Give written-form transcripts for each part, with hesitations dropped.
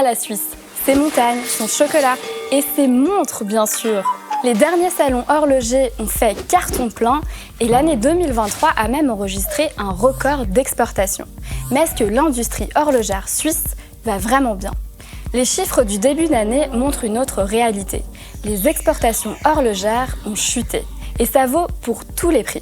la Suisse, ses montagnes, son chocolat et ses montres bien sûr. Les derniers salons horlogers ont fait carton plein et l'année 2023 a même enregistré un record d'exportation. Mais est-ce que l'industrie horlogère suisse va vraiment bien ? Les chiffres du début d'année montrent une autre réalité. Les exportations horlogères ont chuté et ça vaut pour tous les prix.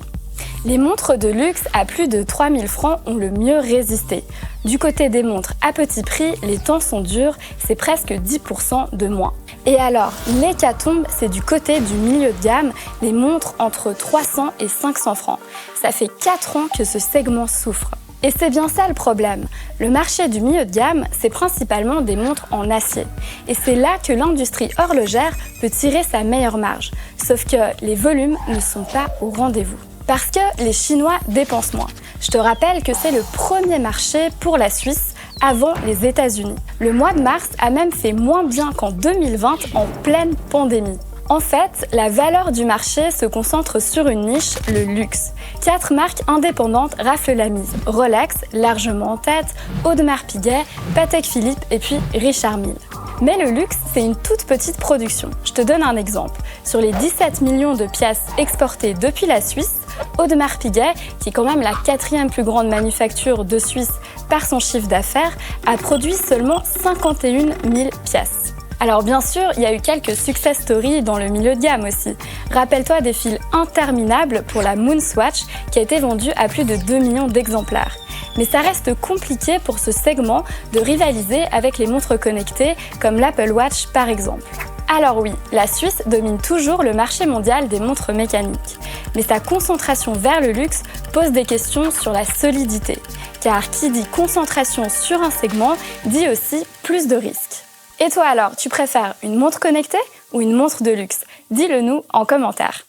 Les montres de luxe à plus de 3 000 francs ont le mieux résisté. Du côté des montres à petit prix, les temps sont durs, c'est presque 10% de moins. Et alors, l'hécatombe, c'est du côté du milieu de gamme, les montres entre 300 et 500 francs. Ça fait 4 ans que ce segment souffre. Et c'est bien ça le problème. Le marché du milieu de gamme, c'est principalement des montres en acier. Et c'est là que l'industrie horlogère peut tirer sa meilleure marge. Sauf que les volumes ne sont pas au rendez-vous. Parce que les Chinois dépensent moins. Je te rappelle que c'est le premier marché pour la Suisse avant les États-Unis. Le mois de mars a même fait moins bien qu'en 2020 en pleine pandémie. En fait, la valeur du marché se concentre sur une niche, le luxe. 4 marques indépendantes raflent la mise. Rolex, largement en tête, Audemars Piguet, Patek Philippe et puis Richard Mille. Mais le luxe, c'est une toute petite production. Je te donne un exemple. Sur les 17 millions de pièces exportées depuis la Suisse, Audemars Piguet, qui est quand même la 4e plus grande manufacture de Suisse par son chiffre d'affaires, a produit seulement 51 000 pièces. Alors bien sûr, il y a eu quelques success stories dans le milieu de gamme aussi. Rappelle-toi des files interminables pour la Moonswatch qui a été vendue à plus de 2 millions d'exemplaires. Mais ça reste compliqué pour ce segment de rivaliser avec les montres connectées comme l'Apple Watch par exemple. Alors oui, la Suisse domine toujours le marché mondial des montres mécaniques. Mais sa concentration vers le luxe pose des questions sur la solidité. Car qui dit concentration sur un segment dit aussi plus de risques. Et toi alors, tu préfères une montre connectée ou une montre de luxe ? Dis-le nous en commentaire.